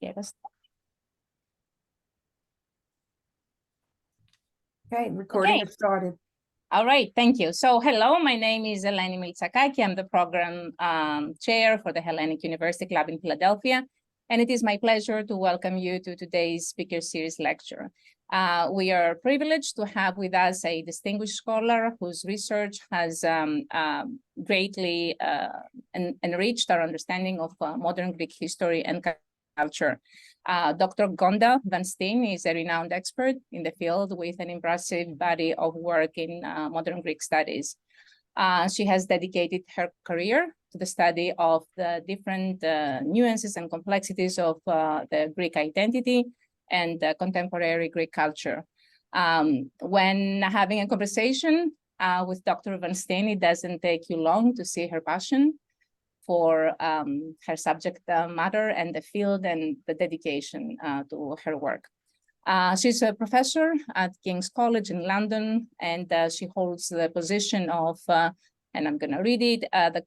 get us. Okay, recording has started. All right, thank you. So hello, my name is Eleni Miltsakaki. I'm the program chair for the Hellenic University Club in Philadelphia. And it is my pleasure to welcome you to today's speaker series lecture. We are privileged to have with us a distinguished scholar whose research has greatly enriched our understanding of modern Greek history and culture. Dr. Gonda van Steen is a renowned expert in the field with an impressive body of work in modern Greek studies. She has dedicated her career to the study of the different nuances and complexities of the Greek identity and contemporary Greek culture. When having a conversation with Dr. van Steen, it doesn't take you long to see her passion for her subject matter and the field and the dedication to her work. She's a professor at King's College in London, and she holds the position of, and I'm going to read it, the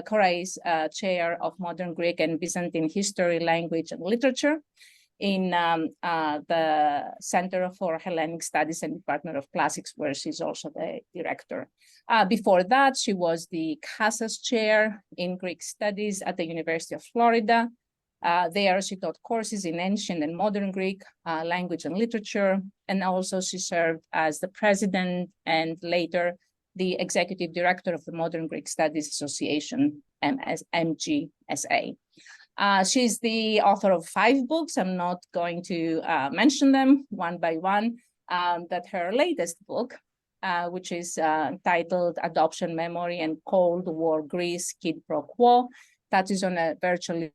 Korais Chair of Modern Greek and Byzantine History, Language and Literature in the Center for Hellenic Studies and Department of Classics, where she's also the director. Before that, she was the Casas Chair in Greek Studies at the University of Florida. There, she taught courses in ancient and modern Greek language and literature, and also she served as the president and later the executive director of the Modern Greek Studies Association, MGSA. She's the author of 5 books. I'm not going to mention them one by one, but her latest book, which is titled Adoption Memory and Cold War Greece, Quid Pro Quo, touches on a virtually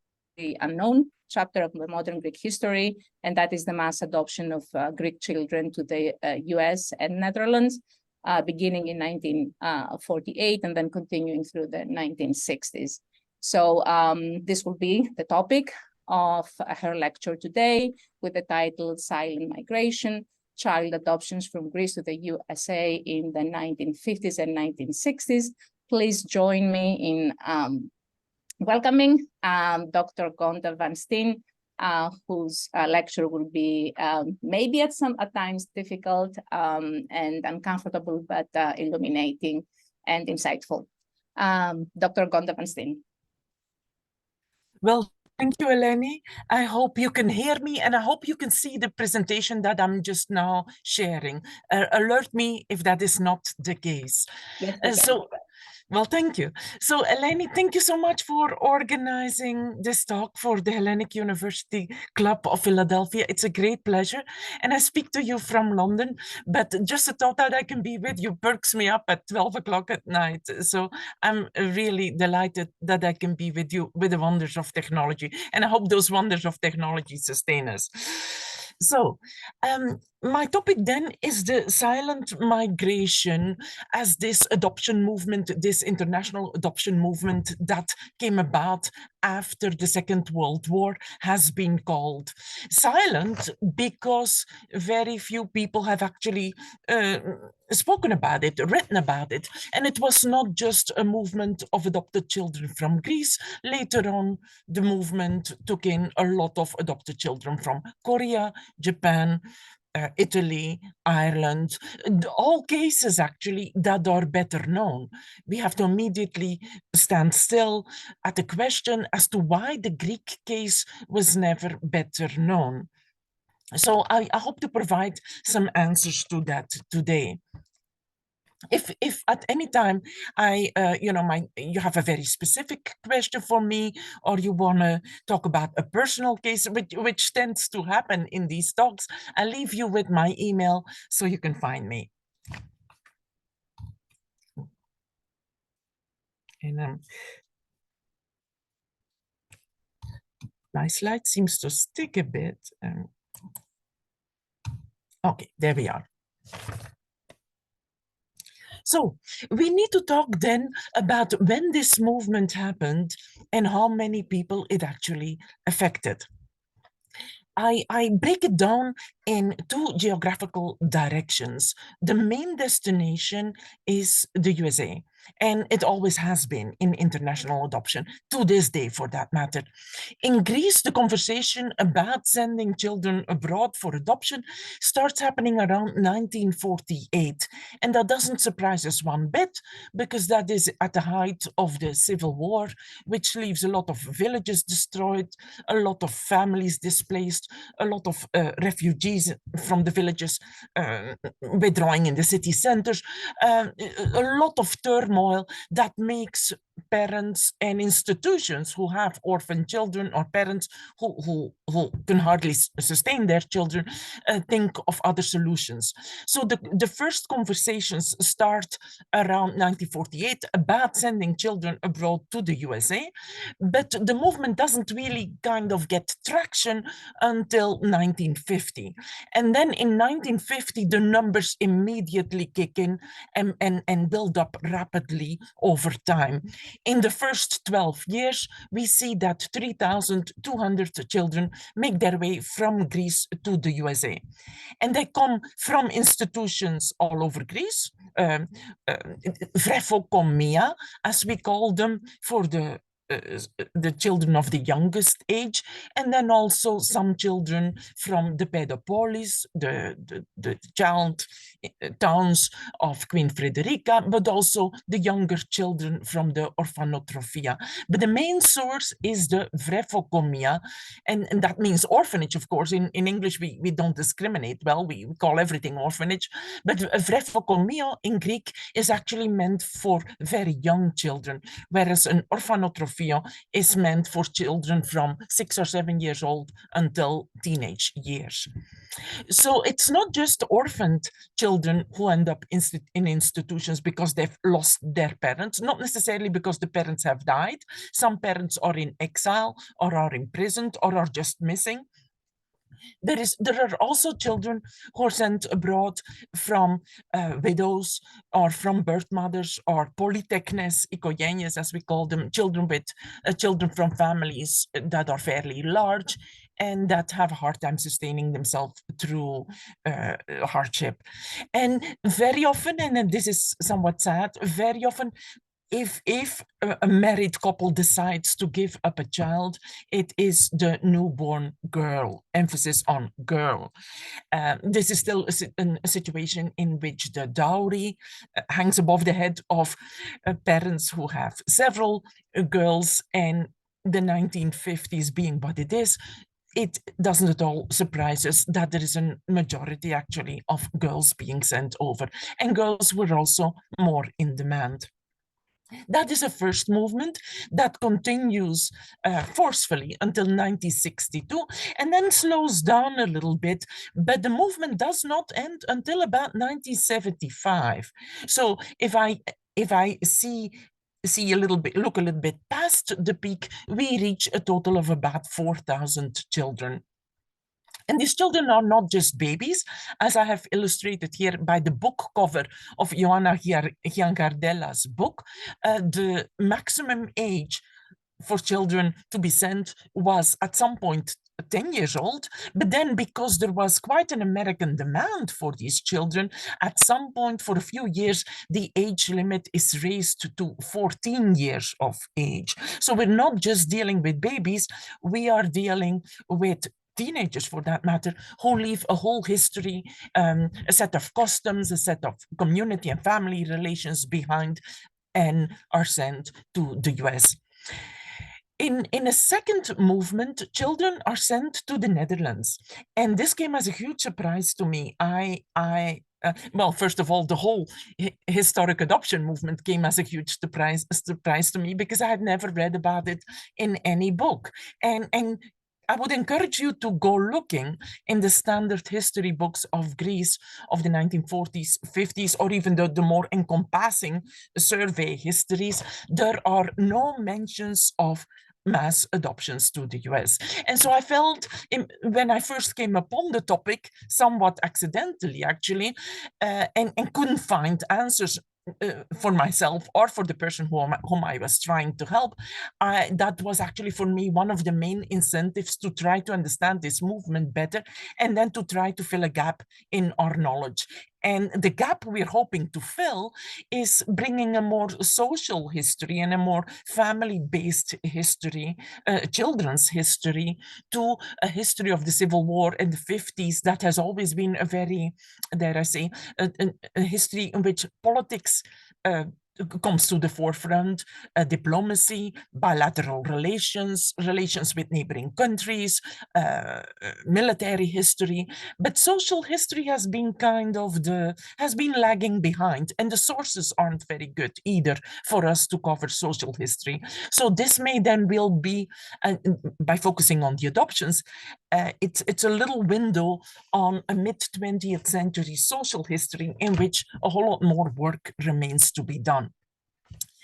unknown chapter of the modern Greek history, and that is the mass adoption of Greek children to the US and Netherlands, beginning in 1948 and then continuing through the 1960s. So this will be the topic of her lecture today with the title Silent Migration, Child Adoptions from Greece to the USA in the 1950s and 1960s. Please join me in welcoming Dr. Gonda van Steen, whose lecture will be maybe at times difficult and uncomfortable, but illuminating and insightful. Dr. Gonda van Steen. Well, thank you, Eleni. I hope you can hear me and I hope you can see the presentation that I'm just now sharing. Alert me if that is not the case. Yes, well, thank you. So, Eleni, thank you so much for organizing this talk for the Hellenic University Club of Philadelphia. It's a great pleasure. And I speak to you from London, but just the thought that I can be with you perks me up at 12 o'clock at night. So I'm really delighted that I can be with you with the wonders of technology. And I hope those wonders of technology sustain us. So my topic then is the silent migration as this adoption movement, this international adoption movement that came about after the Second World War has been called. Silent because very few people have actually spoken about it, written about it. And it was not just a movement of adopted children from Greece. Later on, the movement took in a lot of adopted children from Korea, Japan, Italy, Ireland, all cases actually that are better known. We have to immediately stand still at the question as to why the Greek case was never better known. So I hope to provide some answers to that today. If at any time you have a very specific question for me, or you want to talk about a personal case, which tends to happen in these talks, I'll leave you with my email so you can find me. And my slide seems to stick a bit. Okay, there we are. So we need to talk then about when this movement happened and how many people it actually affected. I break it down in 2 geographical directions. The main destination is the USA. and it always has been in international adoption, to this day for that matter. In Greece, the conversation about sending children abroad for adoption starts happening around 1948. And that doesn't surprise us one bit, because that is at the height of the Civil War, which leaves a lot of villages destroyed, a lot of families displaced, a lot of refugees from the villages withdrawing in the city centers, a lot of turmoil that makes parents and institutions who have orphan children, or parents who can hardly sustain their children, think of other solutions. So the first conversations start around 1948 about sending children abroad to the USA, but the movement doesn't really kind of get traction until 1950. And then in 1950, the numbers immediately kick in and build up rapidly over time. In the first 12 years, we see that 3,200 children make their way from Greece to the USA. And they come from institutions all over Greece, vrefokomia, as we call them, for the children of the youngest age, and then also some children from the pedopolis, the child towns of Queen Frederica, but also the younger children from the orphanotrophia. But the main source is the vrefokomia, and that means orphanage, of course. In English, we don't discriminate. Well, we call everything orphanage, but vrefokomia in Greek is actually meant for very young children, whereas an orphanotrophia is meant for children from 6 or 7 years old until teenage years. So it's not just orphaned children who end up in institutions because they've lost their parents, not necessarily because the parents have died. Some parents are in exile or are imprisoned or are just missing. There are also children who are sent abroad from widows or from birth mothers or polytechnes, οικογένειες, as we call them, children from families that are fairly large and that have a hard time sustaining themselves through hardship. And very often, and this is somewhat sad, very often if a married couple decides to give up a child, it is the newborn girl, emphasis on girl. This is still a situation in which the dowry hangs above the head of parents who have several girls, and the 1950s being what it is, it doesn't at all surprise us that there is a majority actually of girls being sent over, and girls were also more in demand. That is a first movement that continues forcefully until 1962 and then slows down a little bit, but the movement does not end until about 1975. So if I look a little bit past the peak, we reach a total of about 4,000 children. And these children are not just babies, as I have illustrated here by the book cover of Joanna Giancardella's book. The maximum age for children to be sent was at some point 10 years old, but then because there was quite an American demand for these children, at some point for a few years, the age limit is raised to 14 years of age. So we're not just dealing with babies, we are dealing with teenagers, for that matter, who leave a whole history, a set of customs, a set of community and family relations behind, and are sent to the US. In a second movement, children are sent to the Netherlands. And this came as a huge surprise to me. Well, first of all, the whole historic adoption movement came as a huge surprise to me, because I had never read about it in any book. And I would encourage you to go looking in the standard history books of Greece of the 1940s, 50s, or even the more encompassing survey histories. There are no mentions of mass adoptions to the US. And so I felt, when I first came upon the topic, somewhat accidentally actually, and couldn't find answers for myself or for the person whom I was trying to help, that was actually for me one of the main incentives to try to understand this movement better, and then to try to fill a gap in our knowledge. And the gap we're hoping to fill is bringing a more social history and a more family-based history, children's history, to a history of the Civil War in the 50s that has always been a very, dare I say, a history in which politics comes to the forefront, diplomacy, bilateral relations, relations with neighboring countries, military history, but social history has been has been lagging behind, and the sources aren't very good either for us to cover social history. So this may then will be, by focusing on the adoptions, it's a little window on a mid-20th century social history in which a whole lot more work remains to be done.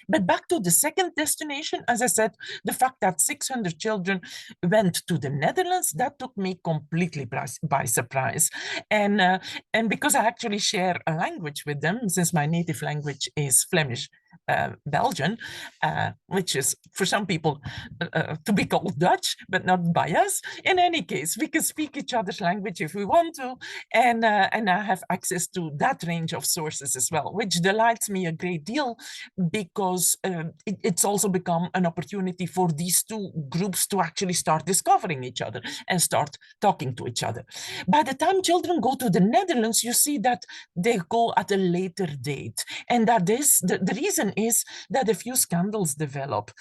But back to the second destination, as I said, the fact that 600 children went to the Netherlands, that took me completely by surprise. And because I actually share a language with them, since my native language is Flemish, Belgian, which is for some people to be called Dutch, but not by us. In any case, we can speak each other's language if we want to, and I have access to that range of sources as well, which delights me a great deal, because it's also become an opportunity for these two groups to actually start discovering each other and start talking to each other. By the time children go to the Netherlands, you see that they go at a later date, and that is the reason is that a few scandals develop.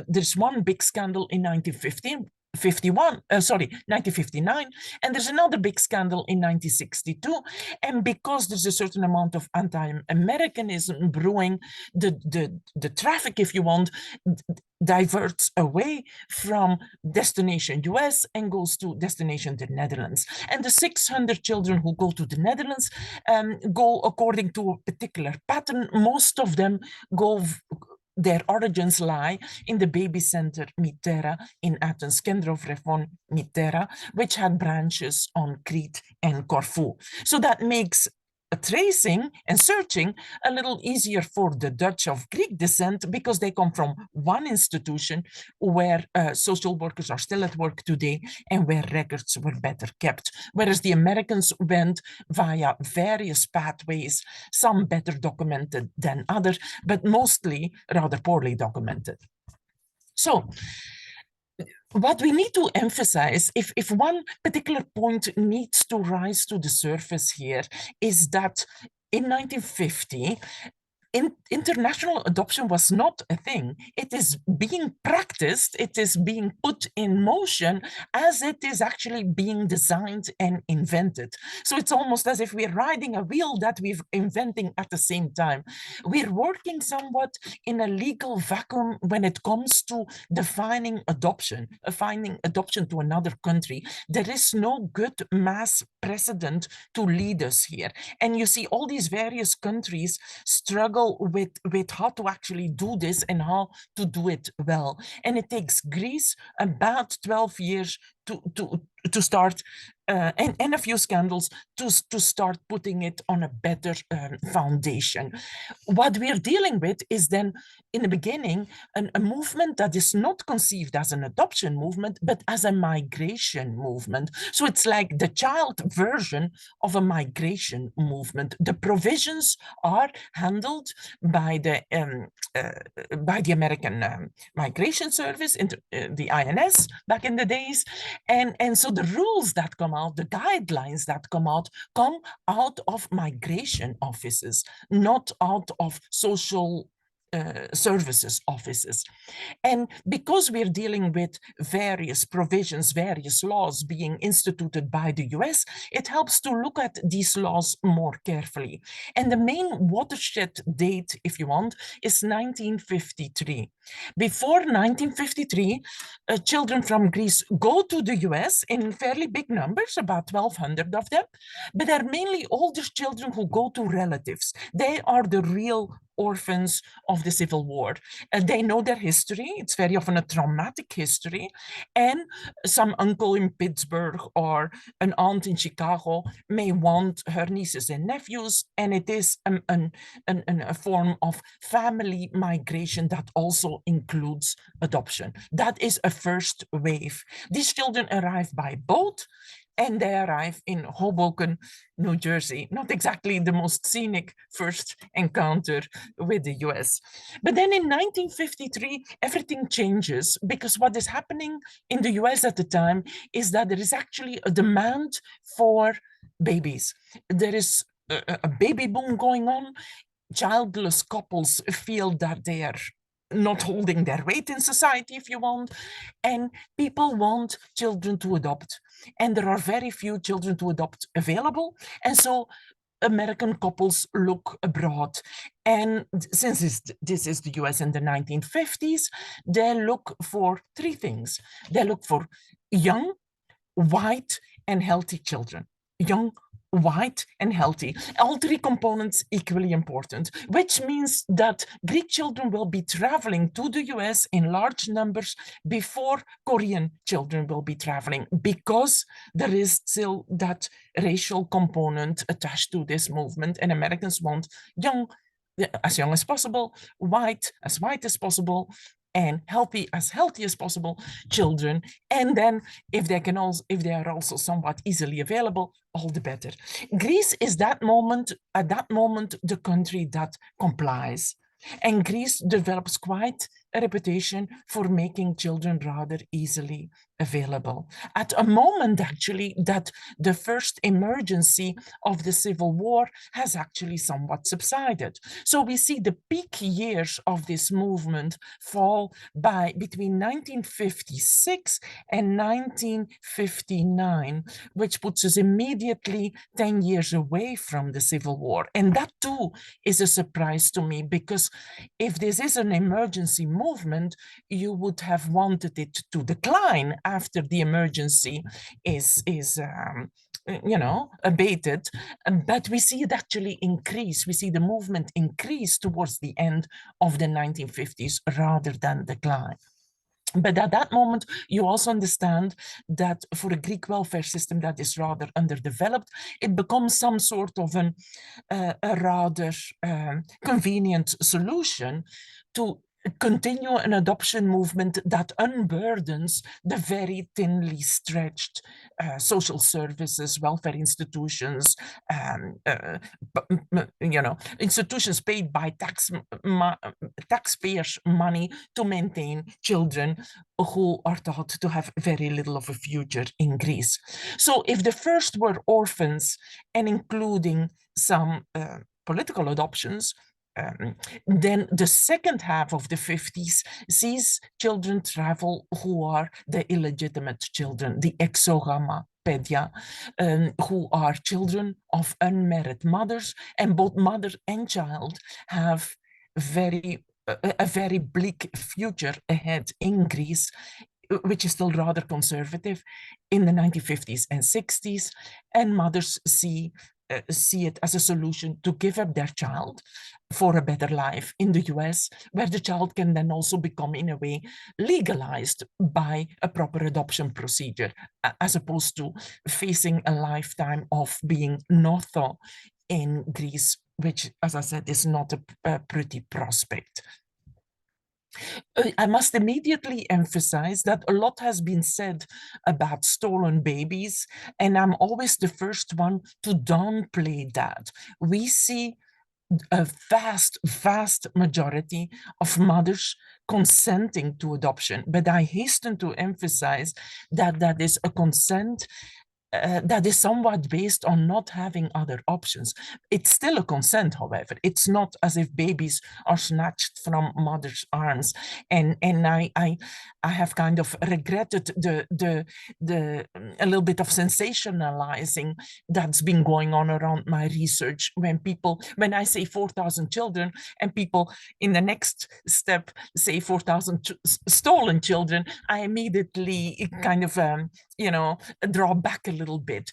There's one big scandal in 1959, and there's another big scandal in 1962. And because there's a certain amount of anti-Americanism brewing, the traffic, if you want, diverts away from destination US and goes to destination the Netherlands. And the 600 children who go to the Netherlands go according to a particular pattern. Most of them go, their origins lie in the baby center Mitera in Athens, Kendrofrefon Mitera, which had branches on Crete and Corfu. So that makes tracing and searching a little easier for the Dutch of Greek descent, because they come from one institution where social workers are still at work today and where records were better kept. Whereas the Americans went via various pathways, some better documented than others, but mostly rather poorly documented. So, what we need to emphasize, if one particular point needs to rise to the surface here, is that in 1950, international adoption was not a thing. It is being practiced, it is being put in motion as it is actually being designed and invented. So it's almost as if we're riding a wheel that we're inventing at the same time. We're working somewhat in a legal vacuum when it comes to defining adoption to another country. There is no good mass precedent to lead us here. And you see all these various countries struggle with how to actually do this and how to do it well. And it takes Greece about 12 years to start, and a few scandals to start putting it on a better foundation. What we're dealing with is then, in the beginning, a movement that is not conceived as an adoption movement, but as a migration movement. So it's like the child version of a migration movement. The provisions are handled by the American Migration Service, the INS, back in the days. And so the rules that come out, the guidelines that come out of migration offices, not out of social services offices. And because we're dealing with various provisions, various laws being instituted by the US, it helps to look at these laws more carefully. And the main watershed date, if you want, is 1953. Before 1953, children from Greece go to the US in fairly big numbers, about 1,200 of them, but they're mainly older children who go to relatives. They are the real orphans of the Civil War. They know their history. It's very often a traumatic history. And some uncle in Pittsburgh or an aunt in Chicago may want her nieces and nephews. And it is a form of family migration that also includes adoption. That is a first wave. These children arrive by boat and they arrive in Hoboken, New Jersey. Not exactly the most scenic first encounter with the US. But then in 1953, everything changes, because what is happening in the US at the time is that there is actually a demand for babies. There is a baby boom going on. Childless couples feel that they are not holding their weight in society, if you want, and people want children to adopt. And there are very few children to adopt available. And so American couples look abroad. And since this is the US in the 1950s, they look for three things. They look for young, white, and healthy children. Young, white, and healthy. All three components equally important, which means that Greek children will be traveling to the US in large numbers before Korean children will be traveling, because there is still that racial component attached to this movement, and Americans want young as possible, white as possible, and healthy as possible children. And then if they are also somewhat easily available, all the better. Greece is at that moment the country that complies. And Greece develops quite a reputation for making children rather easily available. At a moment, actually, that the first emergency of the Civil War has actually somewhat subsided. So we see the peak years of this movement fall between 1956 and 1959, which puts us immediately 10 years away from the Civil War. And that too is a surprise to me, because if this is an emergency movement, you would have wanted it to decline after the emergency is abated. But we see it actually increase. We see the movement increase towards the end of the 1950s rather than decline. But at that moment, you also understand that for a Greek welfare system that is rather underdeveloped, it becomes some sort of a rather convenient solution to continue an adoption movement that unburdens the very thinly stretched social services, welfare institutions, institutions paid by taxpayers' money to maintain children who are thought to have very little of a future in Greece. So if the first were orphans, and including some political adoptions, then the second half of the 50s sees children travel who are the illegitimate children, the exogamapedia, who are children of unmarried mothers, and both mother and child have a very bleak future ahead in Greece, which is still rather conservative in the 1950s and 60s, and mothers see it as a solution to give up their child for a better life in the US, where the child can then also become, in a way, legalized by a proper adoption procedure, as opposed to facing a lifetime of being notho in Greece, which, as I said, is not a pretty prospect. I must immediately emphasize that a lot has been said about stolen babies, and I'm always the first one to downplay that. We see a vast majority of mothers consenting to adoption, but I hasten to emphasize that that is a consent that is somewhat based on not having other options. It's still a consent, however. It's not as if babies are snatched from mother's arms. And I have kind of regretted a little bit of sensationalizing that's been going on around my research when I say 4,000 children and people in the next step say 4,000 stolen children, I immediately kind of draw back a little bit.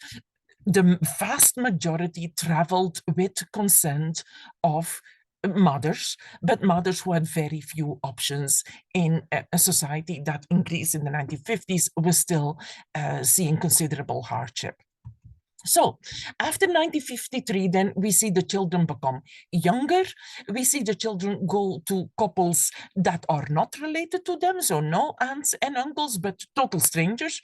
The vast majority traveled with consent of mothers, but mothers who had very few options in a society that in Greece in the 1950s was still seeing considerable hardship. So after 1953, then we see the children become younger. We see the children go to couples that are not related to them, so no aunts and uncles, but total strangers.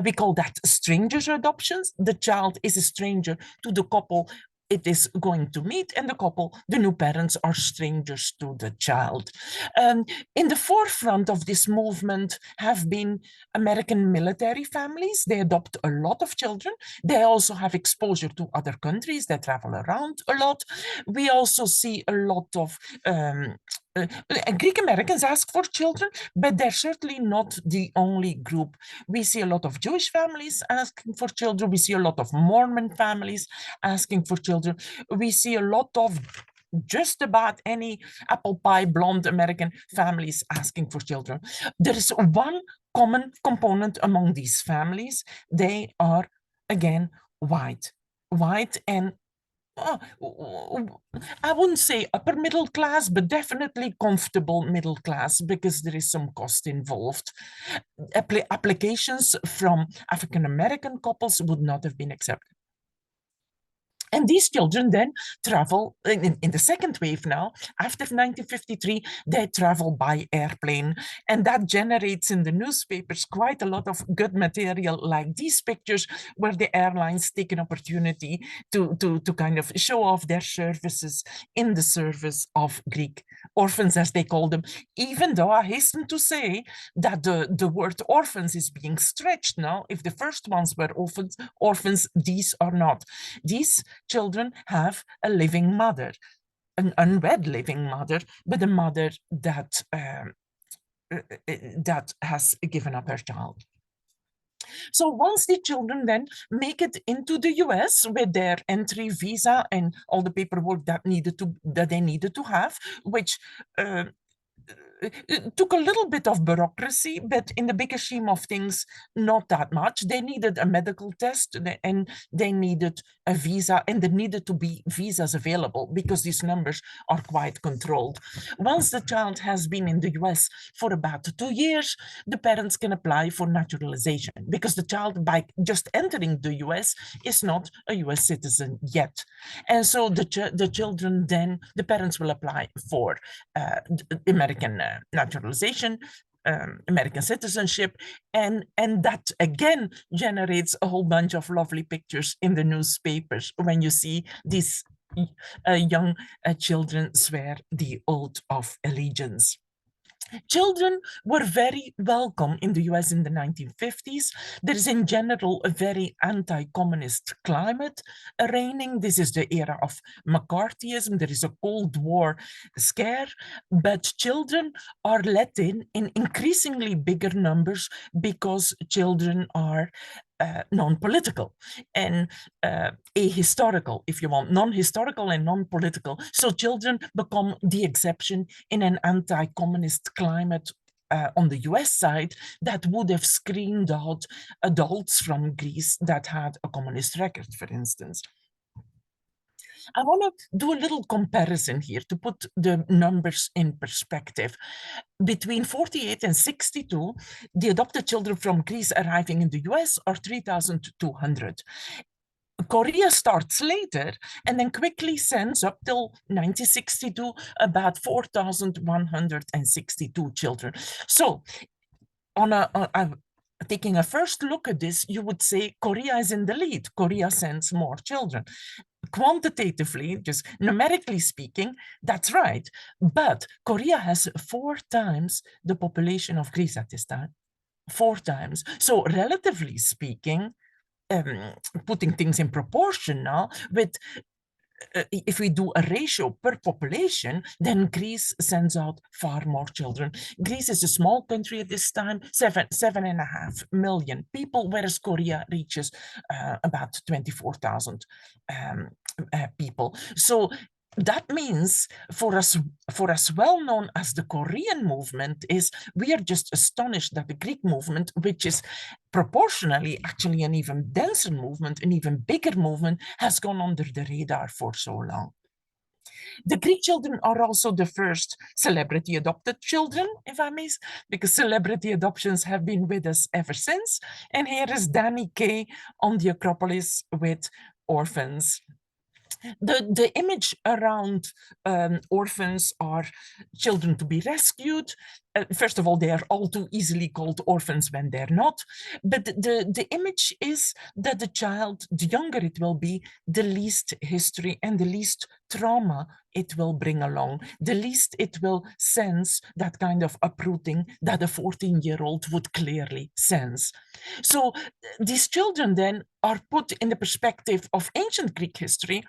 We call that strangers adoptions. The child is a stranger to the couple it is going to meet, and the couple, the new parents, are strangers to the child. In the forefront of this movement have been American military families. They adopt a lot of children. They also have exposure to other countries. They travel around a lot. We also see a lot of Greek Americans ask for children, but they're certainly not the only group. We see a lot of Jewish families asking for children. We see a lot of Mormon families asking for children. We see a lot of just about any apple pie blonde American families asking for children. There is one common component among these families. They are, again, white and I wouldn't say upper middle class, but definitely comfortable middle class, because there is some cost involved. Applications from African American couples would not have been accepted. And these children then travel in the second wave now, after 1953, they travel by airplane. And that generates in the newspapers quite a lot of good material, like these pictures, where the airlines take an opportunity to kind of show off their services in the service of Greek orphans, as they call them, even though I hasten to say that the word orphans is being stretched now. If the first ones were orphans, these are not. These children have a living mother, an unwed living mother, but a mother that that has given up her child. So once the children then make it into the US with their entry visa and all the paperwork that they needed to have, which it took a little bit of bureaucracy, but in the bigger scheme of things, not that much. They needed a medical test and they needed a visa, and there needed to be visas available because these numbers are quite controlled. Once the child has been in the US for about 2 years, the parents can apply for naturalization, because the child, by just entering the US, is not a US citizen yet. And so the children then, the parents will apply for American naturalization, American citizenship, and that again generates a whole bunch of lovely pictures in the newspapers when you see these young children swear the oath of allegiance. Children were very welcome in the US in the 1950s. There is in general a very anti-communist climate reigning. This is the era of McCarthyism. There is a Cold War scare, but children are let in increasingly bigger numbers because children are non-political and ahistorical, if you want, non-historical and non-political. So children become the exception in an anti-communist climate on the US side that would have screened out adults from Greece that had a communist record, for instance. I want to do a little comparison here to put the numbers in perspective. Between 48 and 62, the adopted children from Greece arriving in the US are 3,200. Korea starts later and then quickly sends up till 1962 about 4,162 children. So taking a first look at this, you would say Korea is in the lead. Korea sends more children. Quantitatively, just numerically speaking, that's right. But Korea has 4 times the population of Greece at this time. 4 times. So relatively speaking, putting things in proportion now, with if we do a ratio per population, then Greece sends out far more children. Greece is a small country at this time, 7.5 million people, whereas Korea reaches about 24,000 people. So that means for us well known as the Korean movement is, we are just astonished that the Greek movement, which is proportionally actually an even denser movement, an even bigger movement, has gone under the radar for so long. The Greek children are also the first celebrity adopted children, if I may, because celebrity adoptions have been with us ever since. And here is Danny Kaye on the Acropolis with orphans. The image around orphans are children to be rescued. First of all, they are all too easily called orphans when they're not. But the image is that the child, the younger it will be, the least history and the least trauma it will bring along, the least it will sense that kind of uprooting that a 14-year-old would clearly sense. So these children then are put in the perspective of ancient Greek history,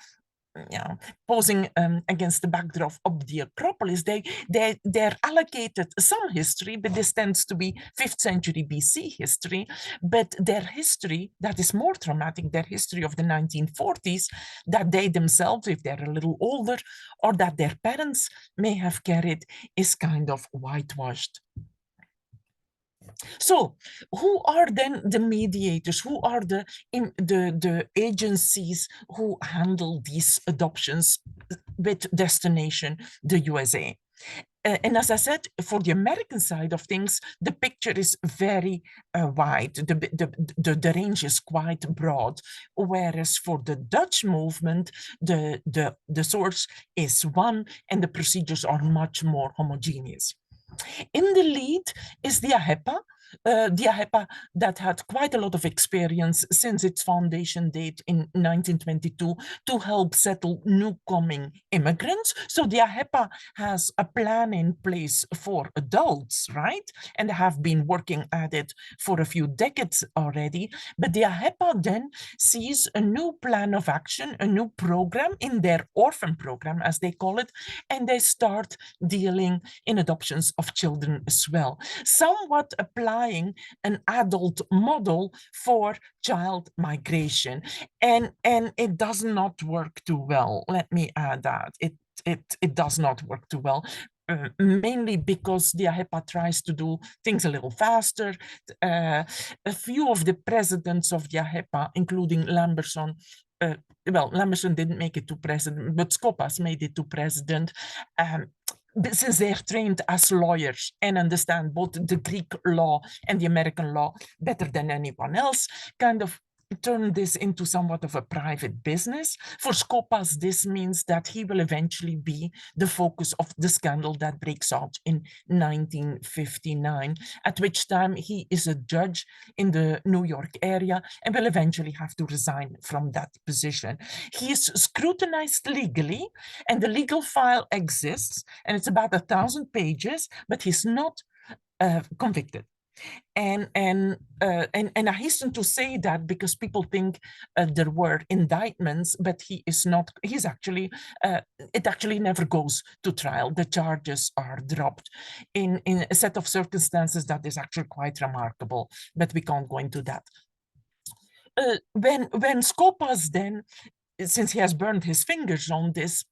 posing against the backdrop of the Acropolis. They're allocated some history, but this tends to be 5th century BC history. But their history that is more traumatic, their history of the 1940s, that they themselves, if they're a little older, or that their parents may have carried, is kind of whitewashed. So who are then the mediators? Who are the agencies who handle these adoptions with destination the USA? And as I said, for the American side of things, the picture is very wide. The range is quite broad. Whereas for the Dutch movement, the source is one and the procedures are much more homogeneous. In the lead is the AHEPA, that had quite a lot of experience since its foundation date in 1922 to help settle new-coming immigrants. So the AHEPA has a plan in place for adults, right? And have been working at it for a few decades already. But the AHEPA then sees a new plan of action, a new program in their orphan program, as they call it, and they start dealing in adoptions of children as well, somewhat applying an adult model for child migration. And it does not work too well. Let me add that. It does not work too well. Mainly because the AHEPA tries to do things a little faster. A few of the presidents of the AHEPA, including Lamberson, well, Lamberson didn't make it to president, but Skopas made it to president. Since they're trained as lawyers and understand both the Greek law and the American law better than anyone else, kind of turn this into somewhat of a private business. For Skopas, this means that he will eventually be the focus of the scandal that breaks out in 1959, at which time he is a judge in the New York area and will eventually have to resign from that position. He is scrutinized legally, and the legal file exists, and it's about 1,000 pages, but he's not convicted. And I hasten to say that because people think there were indictments, but he is not. He's actually, it actually never goes to trial. The charges are dropped in a set of circumstances that is actually quite remarkable, but we can't go into that. When Skopas then, since he has burned his fingers on this,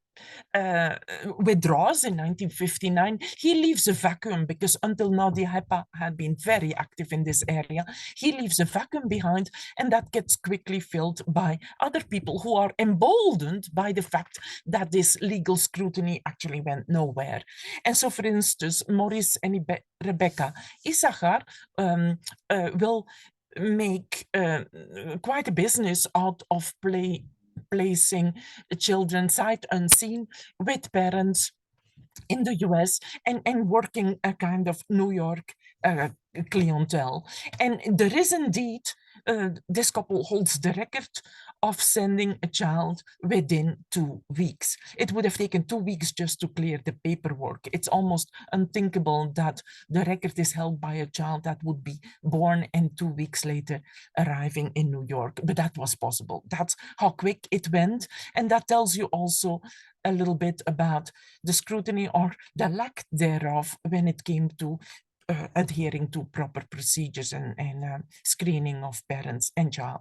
withdraws in 1959, he leaves a vacuum because until now the AHEPA had been very active in this area. He leaves a vacuum behind, and that gets quickly filled by other people who are emboldened by the fact that this legal scrutiny actually went nowhere. And so, for instance, Maurice and Rebecca Issachar will make quite a business out of placing children sight unseen with parents in the US and working a kind of New York clientele. And there is indeed, this couple holds the record of sending a child within 2 weeks. It would have taken 2 weeks just to clear the paperwork. It's almost unthinkable that the record is held by a child that would be born and 2 weeks later arriving in New York. But that was possible. That's how quick it went. And that tells you also a little bit about the scrutiny or the lack thereof when it came to adhering to proper procedures and screening of parents and child.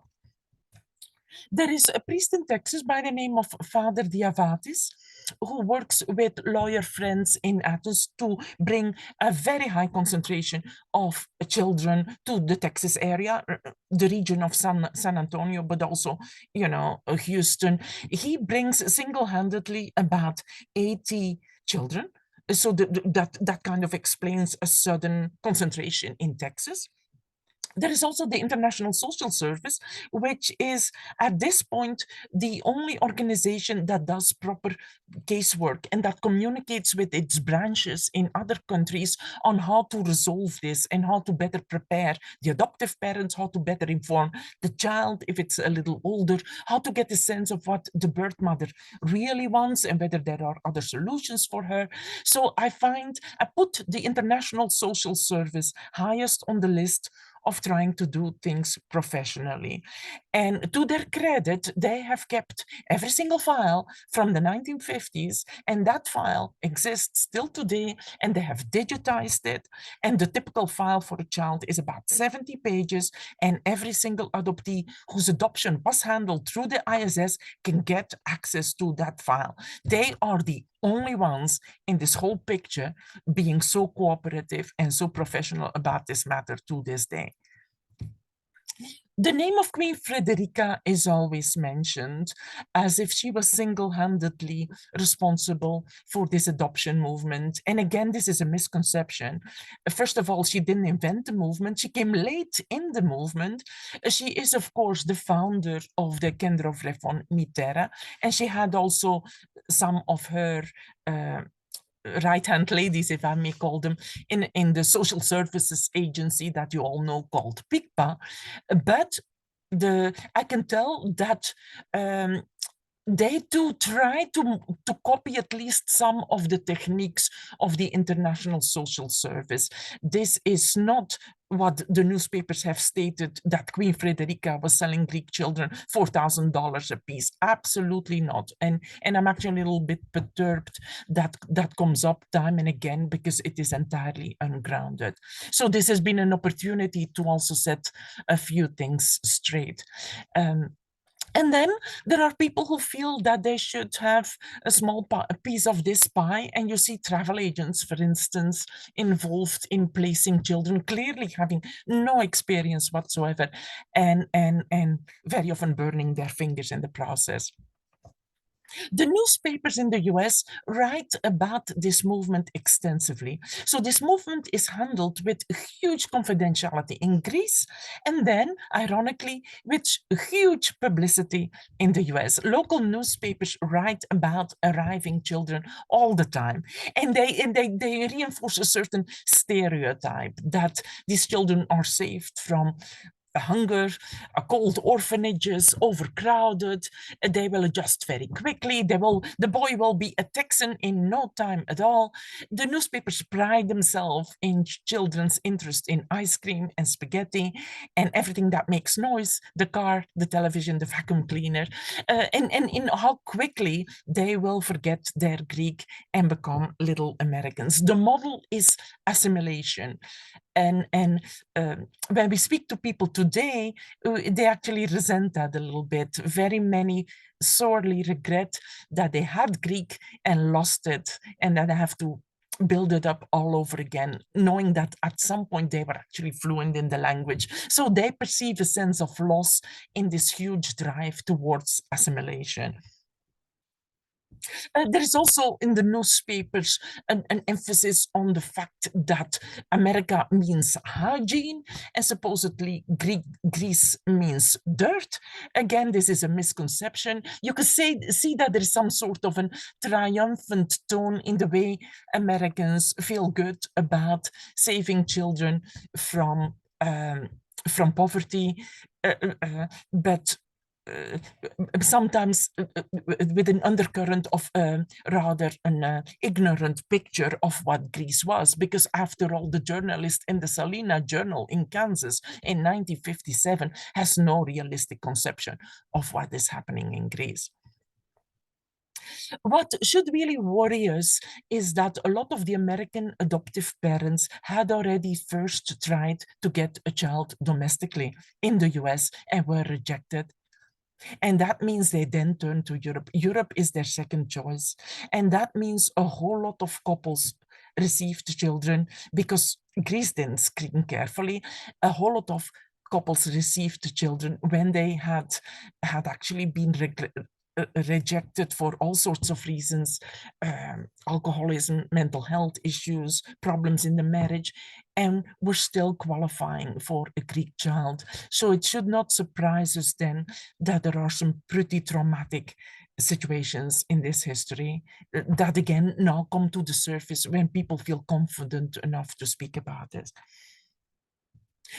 There is a priest in Texas by the name of Father Diavatis, who works with lawyer friends in Athens to bring a very high concentration of children to the Texas area, the region of San Antonio, but also, Houston. He brings single-handedly about 80 children. So that kind of explains a sudden concentration in Texas. There is also the International Social Service, which is at this point the only organization that does proper casework and that communicates with its branches in other countries on how to resolve this and how to better prepare the adoptive parents, how to better inform the child if it's a little older, how to get a sense of what the birth mother really wants and whether there are other solutions for her. So I put the International Social Service highest on the list of trying to do things professionally. And to their credit, they have kept every single file from the 1950s, and that file exists still today, and they have digitized it. And the typical file for a child is about 70 pages, and every single adoptee whose adoption was handled through the ISS can get access to that file. They are the only ones in this whole picture being so cooperative and so professional about this matter to this day. The name of Queen Frederica is always mentioned as if she was single-handedly responsible for this adoption movement. And again, this is a misconception. First of all, she didn't invent the movement. She came late in the movement. She is, of course, the founder of the Kinderopvang and she had also some of her right-hand ladies, if I may call them, in the social services agency that you all know called PICPA. But I can tell that they do try to copy at least some of the techniques of the International Social Service. This is not what the newspapers have stated, that Queen Frederica was selling Greek children $4,000 a piece. Absolutely not. And I'm actually a little bit perturbed that that comes up time and again because it is entirely ungrounded. So this has been an opportunity to also set a few things straight. And then there are people who feel that they should have a small piece of this pie. And you see travel agents, for instance, involved in placing children, clearly having no experience whatsoever, and very often burning their fingers in the process. The newspapers in the US write about this movement extensively. So this movement is handled with huge confidentiality in Greece, and then, ironically, with huge publicity in the US. Local newspapers write about arriving children all the time, and they reinforce a certain stereotype that these children are saved from hunger, cold orphanages, overcrowded. They will adjust very quickly. The boy will be a Texan in no time at all. The newspapers pride themselves in children's interest in ice cream and spaghetti and everything that makes noise, the car, the television, the vacuum cleaner, and in how quickly they will forget their Greek and become little Americans. The model is assimilation. And when we speak to people today, they actually resent that a little bit. Very many sorely regret that they had Greek and lost it, and that they have to build it up all over again, knowing that at some point they were actually fluent in the language. So they perceive a sense of loss in this huge drive towards assimilation. There is also in the newspapers an emphasis on the fact that America means hygiene and supposedly Greece means dirt. Again, this is a misconception. You could see that there is some sort of a triumphant tone in the way Americans feel good about saving children from poverty, but sometimes with an undercurrent of rather an ignorant picture of what Greece was, because after all, the journalist in the Salina Journal in Kansas in 1957 has no realistic conception of what is happening in Greece. What should really worry us is that a lot of the American adoptive parents had already first tried to get a child domestically in the US and were rejected. And that means they then turn to Europe. Europe is their second choice. And that means a whole lot of couples received children because Greece didn't screen carefully. A whole lot of couples received children when they had actually been rejected for all sorts of reasons, alcoholism, mental health issues, problems in the marriage, and were still qualifying for a Greek child. So it should not surprise us then that there are some pretty traumatic situations in this history that again now come to the surface when people feel confident enough to speak about it.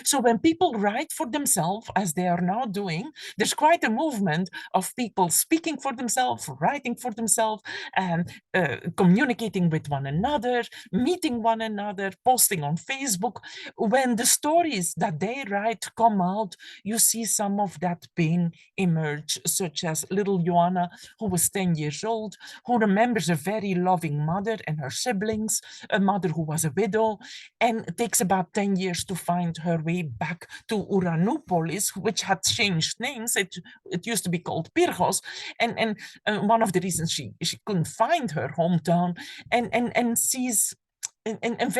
So when people write for themselves, as they are now doing, there's quite a movement of people speaking for themselves, writing for themselves, and communicating with one another, meeting one another, posting on Facebook. When the stories that they write come out, you see some of that pain emerge, such as little Joanna, who was 10 years old, who remembers a very loving mother and her siblings, a mother who was a widow, and it takes about 10 years to find her way back to Uranopolis, which had changed names. It used to be called Pyrgos, and one of the reasons she couldn't find her hometown, and sees and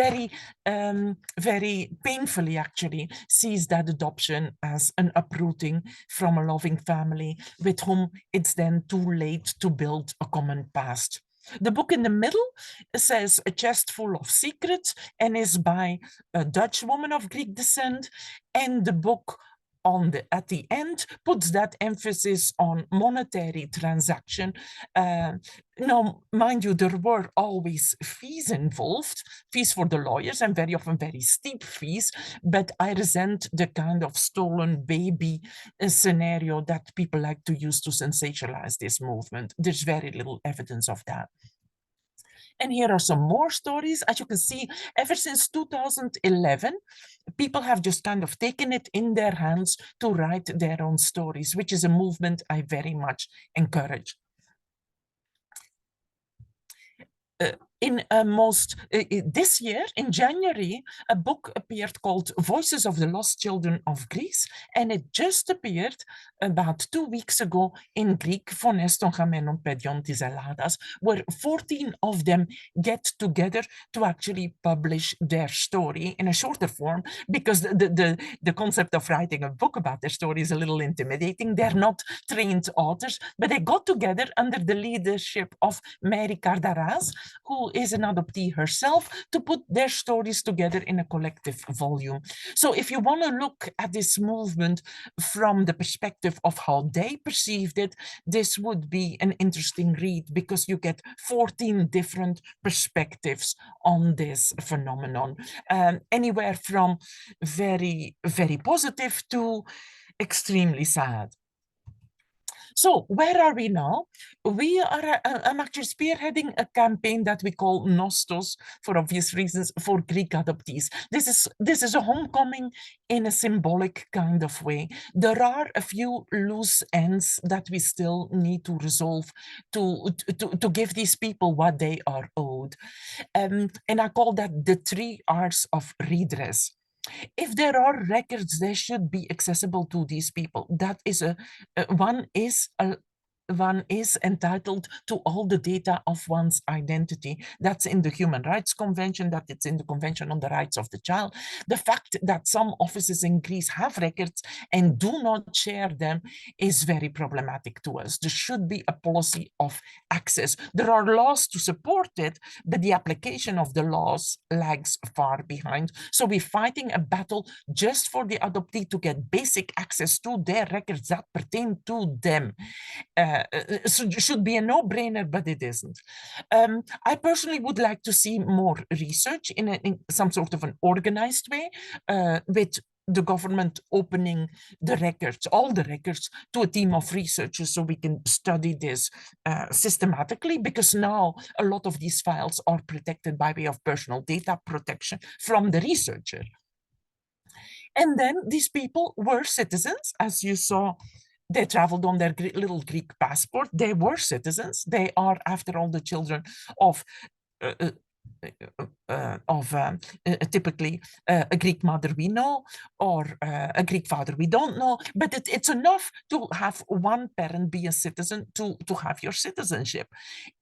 very painfully actually sees that adoption as an uprooting from a loving family with whom it's then too late to build a common past. The book in the middle says A Chest Full of Secrets and is by a Dutch woman of Greek descent, and the book at the end puts that emphasis on monetary transaction. Now, mind you, there were always fees involved, fees for the lawyers, and very often very steep fees, but I resent the kind of stolen baby scenario that people like to use to sensationalize this movement. There's very little evidence of that. And here are some more stories. As you can see, ever since 2011, people have just kind of taken it in their hands to write their own stories, which is a movement I very much encourage. This year, in January, a book appeared called Voices of the Lost Children of Greece, and it just appeared about 2 weeks ago in Greek, Phonές των χαμένων παιδιών της Ελλάδας, where 14 of them get together to actually publish their story in a shorter form, because the concept of writing a book about their story is a little intimidating. They're not trained authors, but they got together under the leadership of Mary Kardaras, who is an adoptee herself, to put their stories together in a collective volume. So if you want to look at this movement from the perspective of how they perceived it, this would be an interesting read, because you get 14 different perspectives on this phenomenon, anywhere from very, very positive to extremely sad. So where are we now? I'm actually spearheading a campaign that we call Nostos, for obvious reasons, for Greek adoptees. This is a homecoming in a symbolic kind of way. There are a few loose ends that we still need to resolve to give these people what they are owed. And I call that the 3 R's of redress. If there are records, they should be accessible to these people. That is one is entitled to all the data of one's identity. That's in the Human Rights Convention, that it's in the Convention on the Rights of the Child. The fact that some offices in Greece have records and do not share them is very problematic to us. There should be a policy of access. There are laws to support it, but the application of the laws lags far behind. So we're fighting a battle just for the adoptee to get basic access to their records that pertain to them. Should be a no-brainer, but it isn't. I personally would like to see more research in some sort of an organized way, with the government opening the records, all the records, to a team of researchers so we can study this systematically, because now a lot of these files are protected by way of personal data protection from the researcher. And then these people were citizens, as you saw. They traveled on their little Greek passport. They were citizens. They are, after all, the children of typically a Greek mother we know or a Greek father we don't know, but it's enough to have one parent be a citizen to have your citizenship.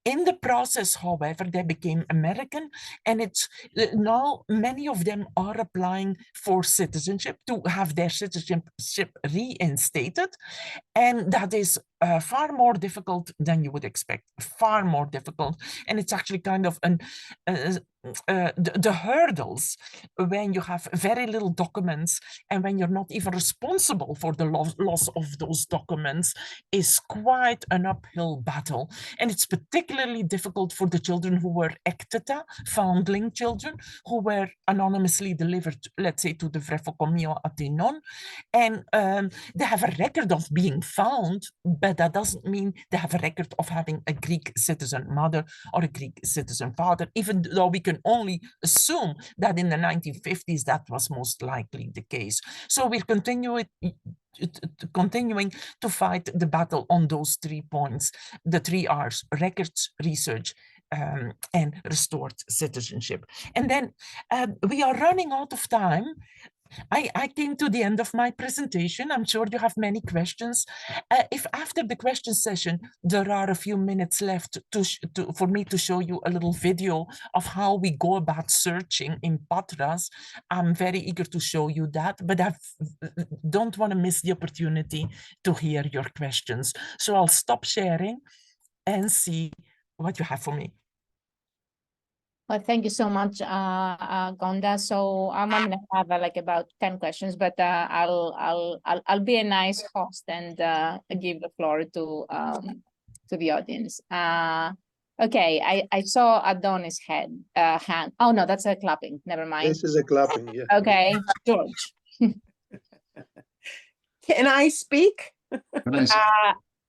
In the process, however, they became American, and it's now many of them are applying for citizenship to have their citizenship reinstated, and that is far more difficult than you would expect, far more difficult. And it's actually kind of the hurdles when you have very little documents and when you're not even responsible for the loss of those documents is quite an uphill battle. And it's particularly difficult for the children who were ekteta, foundling children, who were anonymously delivered, let's say, to the Vrefocomio Athenon. And they have a record of being found, but that doesn't mean they have a record of having a Greek citizen mother or a Greek citizen father, even though we can only assume that in the 1950s that was most likely the case. So we're continuing to fight the battle on those 3 points, the 3 R's: records, research, and restored citizenship. And then we are running out of time. I came to the end of my presentation. I'm sure you have many questions. If after the question session, there are a few minutes left for me to show you a little video of how we go about searching in Patras, I'm very eager to show you that, but I don't want to miss the opportunity to hear your questions. So I'll stop sharing and see what you have for me. Well, thank you so much, Gonda. So I'm gonna have like about 10 questions, but I'll be a nice host and give the floor to the audience. Okay, I saw Adonis' hand. Oh no, that's a clapping. Never mind. This is a clapping, yeah. Okay, George. Can I speak? Nice.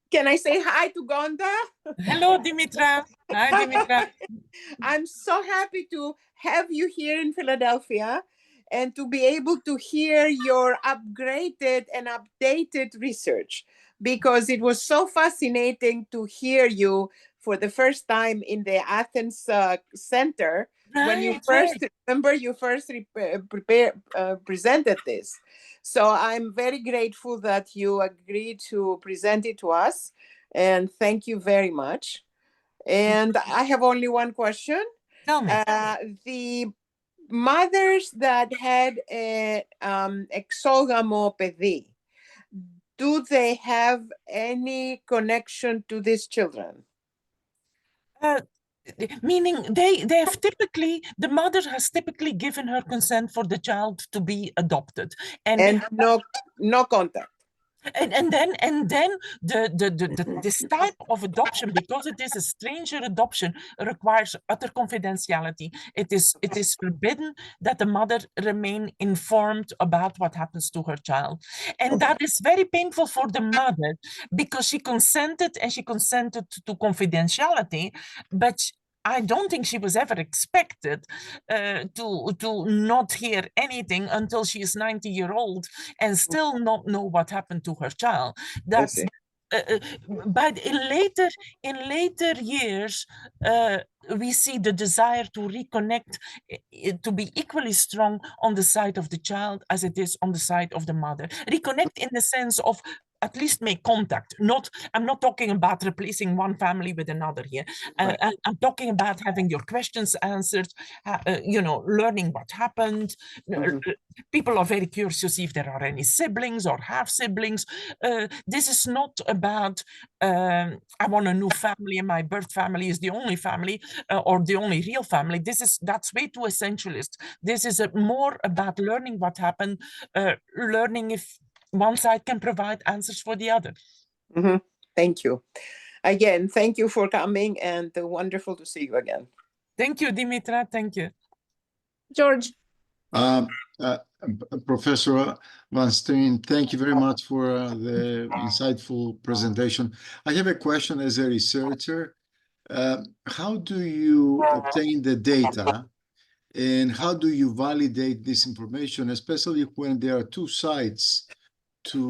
Can I say hi to Gonda? Hello, Dimitra. Hi, Dimitra. I'm so happy to have you here in Philadelphia and to be able to hear your upgraded and updated research, because it was so fascinating to hear you for the first time in the Athens Center. When you first remember, you first presented this. So I'm very grateful that you agreed to present it to us, and thank you very much. And I have only one question. Tell me. The mothers that had a exogamo παιδί, do they have any connection to these children? Meaning they have typically, the mother has typically given her consent for the child to be adopted, and no contact. And then this type of adoption, because it is a stranger adoption, requires utter confidentiality. It is forbidden that the mother remain informed about what happens to her child, and that is very painful for the mother, because she consented, and she consented to confidentiality, but I don't think she was ever expected to not hear anything until she is 90-year-old and still not know what happened to her child. That's but in later years, we see the desire to reconnect to be equally strong on the side of the child as it is on the side of the mother. Reconnect in the sense of at least make contact. I'm not talking about replacing one family with another here. Right. I'm talking about having your questions answered, learning what happened. People are very curious to see if there are any siblings or half siblings. This is not about, I want a new family and my birth family is the only family or the only real family. That's way too essentialist. This is more about learning what happened, learning if one side can provide answers for the other. Thank you. Again, thank you for coming, and wonderful to see you again. Thank you, Dimitra. Thank you. George. Professor Van Steen, thank you very much for the insightful presentation. I have a question as a researcher. How do you obtain the data, and how do you validate this information, especially when there are two sides to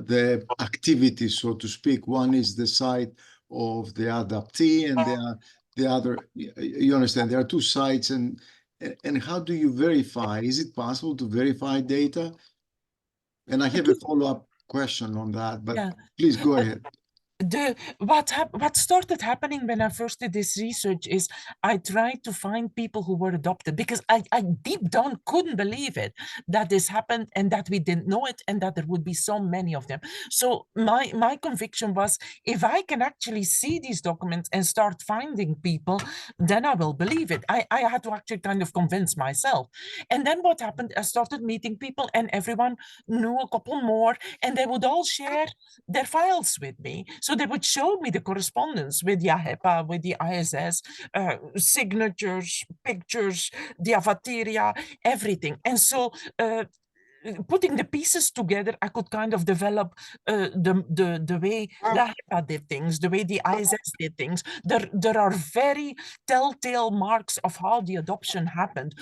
the activity, so to speak? One is the side of the adoptee, and there are the other, you understand, there are two sites, and how do you verify? Is it possible to verify data? And I have a follow-up question on that, but Yeah. please go ahead. What started happening when I first did this research is I tried to find people who were adopted, because I deep down couldn't believe it, that this happened and that we didn't know it and that there would be so many of them. So my conviction was, if I can actually see these documents and start finding people, then I will believe it. I had to actually kind of convince myself. And then what happened, I started meeting people and everyone knew a couple more, and they would all share their files with me. So they would show me the correspondence with the AHEPA, with the ISS, signatures, pictures, the avateria, everything. And so putting the pieces together, I could kind of develop the way the HEPA did things, the way the ISS did things. There are very telltale marks of how the adoption happened.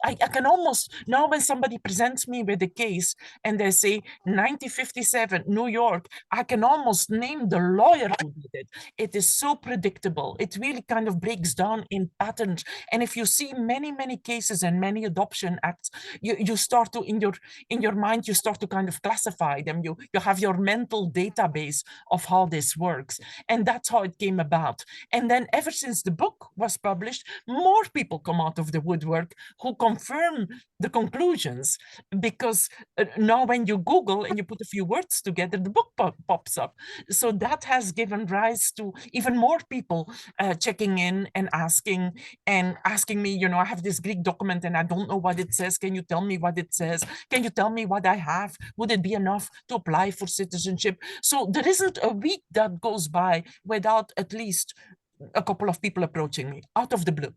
I can almost, now when somebody presents me with a case and they say 1957, New York, I can almost name the lawyer who did it. It is so predictable. It really kind of breaks down in patterns. And if you see many, many cases and many adoption acts, you start to, in your mind, you start to kind of classify them. You have your mental database of how this works. And that's how it came about. And then ever since the book was published, more people come out of the woodwork who confirm the conclusions, because now when you Google and you put a few words together, the book pops up. So that has given rise to even more people checking in and asking me, you know, I have this Greek document and I don't know what it says. Can you tell me what it says? Can you tell me what I have? Would it be enough to apply for citizenship? So there isn't a week that goes by without at least a couple of people approaching me out of the blue.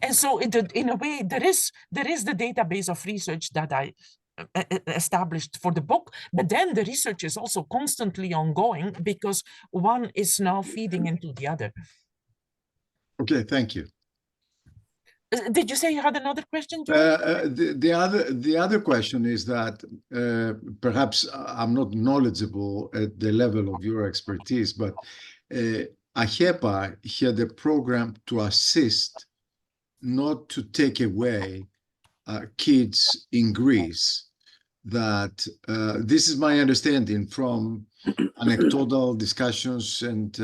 And so in a way, there is the database of research that I established for the book, but then the research is also constantly ongoing because one is now feeding into the other. Okay, thank you. Did you say you had another question, George? The other question is that perhaps I'm not knowledgeable at the level of your expertise, but AHEPA had a program to assist, not to take away kids in Greece. That this is my understanding from anecdotal discussions and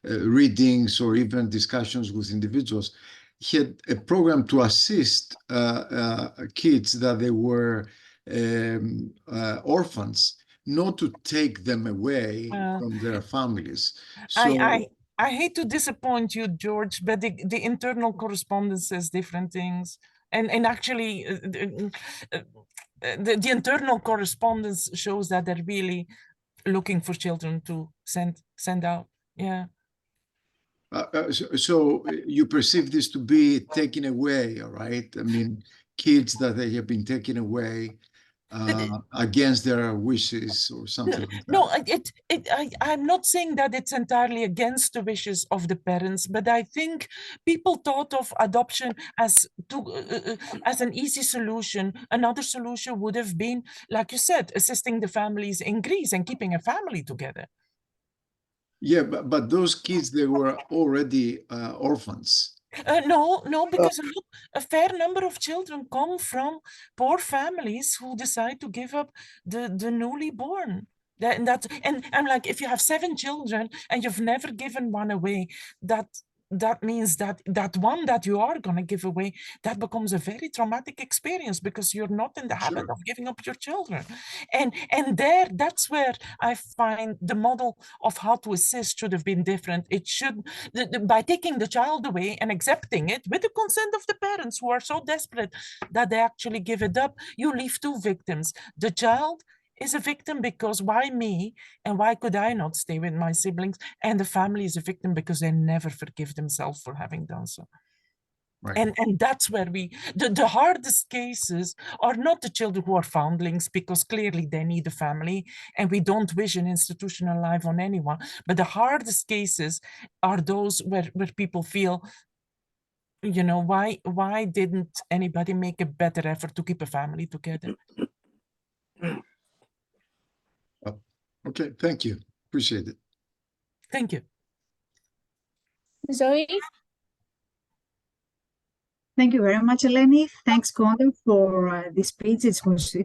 readings, or even discussions with individuals. He had a program to assist kids that they were orphans, not to take them away from their families. So I hate to disappoint you, George, but the internal correspondence says different things. And actually, the internal correspondence shows that they're really looking for children to send out. Yeah. So you perceive this to be taken away, all right? I mean, kids that they have been taken away against their wishes or something like that. No, I'm not saying that it's entirely against the wishes of the parents, but I think people thought of adoption as an easy solution. Another solution would have been, like you said, assisting the families in Greece and keeping a family together. Yeah, but those kids, they were already orphans. No, because a fair number of children come from poor families who decide to give up the newly born. And I'm like, if you have 7 children and you've never given one away, that means that one that you are going to give away, that becomes a very traumatic experience because you're not in the habit of giving up your children. And that's where I find the model of how to assist should have been different. It should, by taking the child away and accepting it with the consent of the parents who are so desperate that they actually give it up, you leave 2 victims. The child is a victim because why me, and why could I not stay with my siblings? And the family is a victim because they never forgive themselves for having done so. Right. And that's where the hardest cases are not the children who are foundlings, because clearly they need a family and we don't wish an institutional life on anyone. But the hardest cases are those where people feel, you know, why didn't anybody make a better effort to keep a family together? Okay, thank you. Appreciate it. Thank you. Zoe? Thank you very much, Eleni. Thanks, Gonda, for this speech. It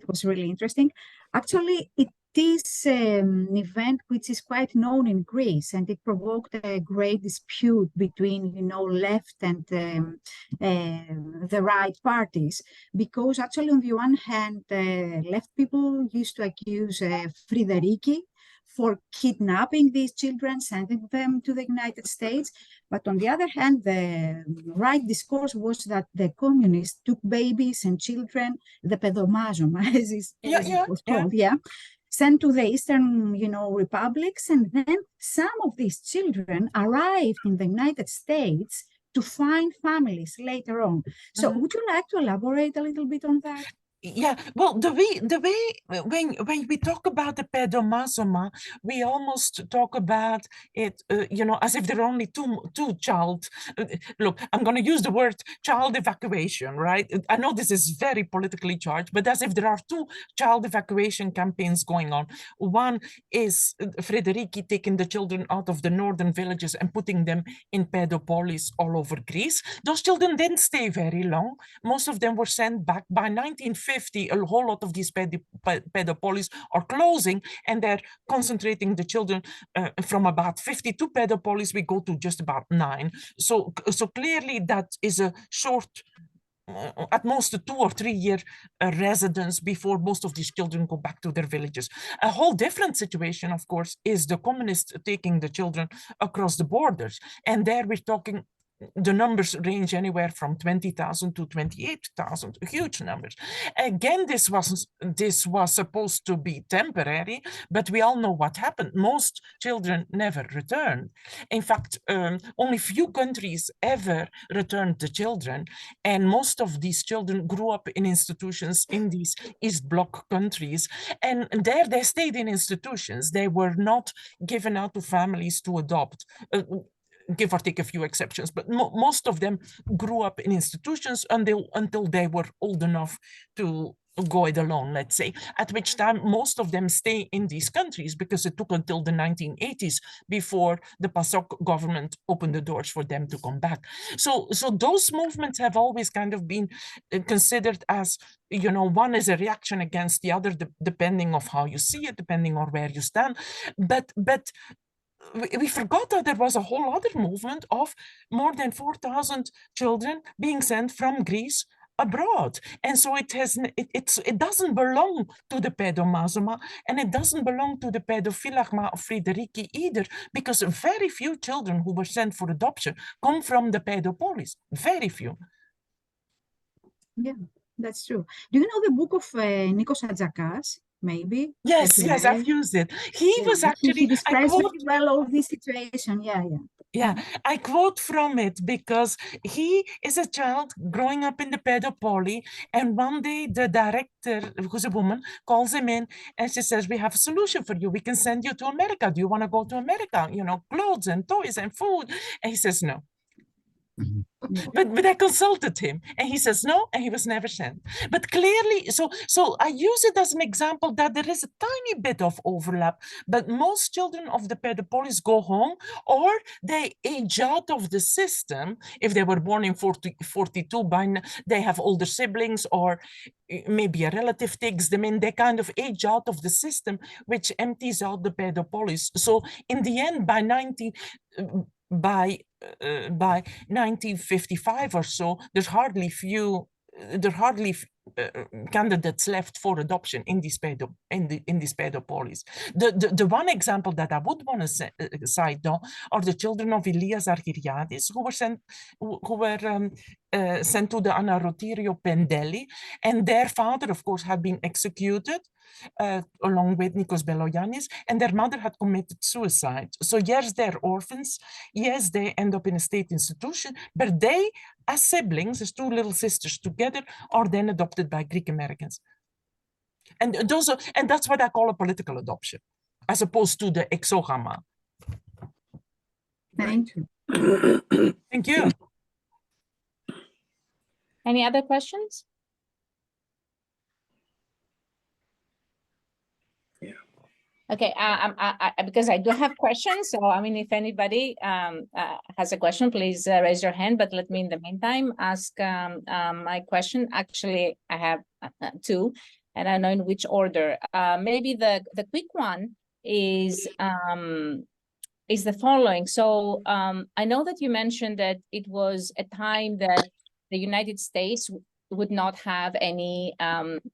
was really interesting. Actually, it is an event which is quite known in Greece, and it provoked a great dispute between, left and the right parties. Because actually, on the one hand, left people used to accuse Frideriki for kidnapping these children, sending them to the United States. But on the other hand, the right discourse was that the communists took babies and children, the pedomazoma, as it was called, sent to the Eastern, republics, and then some of these children arrived in the United States to find families later on. So would you like to elaborate a little bit on that? Yeah, well, the way when we talk about the pedomazoma, we almost talk about it, as if there are only two child. Look, I'm going to use the word child evacuation, right? I know this is very politically charged, but as if there are two child evacuation campaigns going on. One is Frideriki taking the children out of the northern villages and putting them in pedopolis all over Greece. Those children didn't stay very long. Most of them were sent back by 1950. A whole lot of these pedopolis are closing, and they're concentrating the children from about 52 pedopolis. We go to just about 9. So clearly that is a short, at most a 2 or 3 year residence before most of these children go back to their villages. A whole different situation, of course, is the communists taking the children across the borders. And there we're talking, the numbers range anywhere from 20,000 to 28,000, huge numbers. Again, this was supposed to be temporary, but we all know what happened. Most children never returned. In fact, only few countries ever returned the children, and most of these children grew up in institutions in these East Bloc countries, and there they stayed in institutions. They were not given out to families to adopt. Give or take a few exceptions, but most of them grew up in institutions until they were old enough to go it alone, let's say, at which time most of them stay in these countries, because it took until the 1980s before the PASOK government opened the doors for them to come back. So those movements have always kind of been considered as, one is a reaction against the other, depending on how you see it, depending on where you stand. But we forgot that there was a whole other movement of more than 4,000 children being sent from Greece abroad. And so it doesn't belong to the pedomazoma, and it doesn't belong to the pedofilagma of Frideriki either, because very few children who were sent for adoption come from the pedopolis. Very few. Yeah, that's true. Do you know the book of Nikos Atzakas? Maybe. Yes, I've used it. He was actually, he describes very well all this situation. Yeah, I quote from it because he is a child growing up in the pedopoly, and one day the director, who's a woman, calls him in and she says, "We have a solution for you. We can send you to America. Do you want to go to America? Clothes and toys and food." And he says no. But I consulted him, and he says no, and he was never sent. But clearly, so I use it as an example that there is a tiny bit of overlap, but most children of the pedopolis go home, or they age out of the system. If they were born in 42, they have older siblings, or maybe a relative takes them in. They kind of age out of the system, which empties out the pedopolis. So in the end, by 1955 or so, there's hardly candidates left for adoption in these pedopolis. The one example that I would want to cite, though, are the children of Elias Argyriadis, who were sent to the Anarotirio Pendelli, and their father, of course, had been executed along with Nikos Beloyannis, and their mother had committed suicide. So yes, they're orphans. Yes, they end up in a state institution, but they, as siblings, as two little sisters together, are then adopted by Greek Americans. And that's what I call a political adoption, as opposed to the exogama. Thank you. Thank you. Any other questions? Okay, because I do have questions, so I mean, if anybody has a question, please raise your hand. But let me, in the meantime, ask my question. Actually, I have two, and I know in which order. Maybe the quick one is the following. So I know that you mentioned that it was a time that the United States would not have any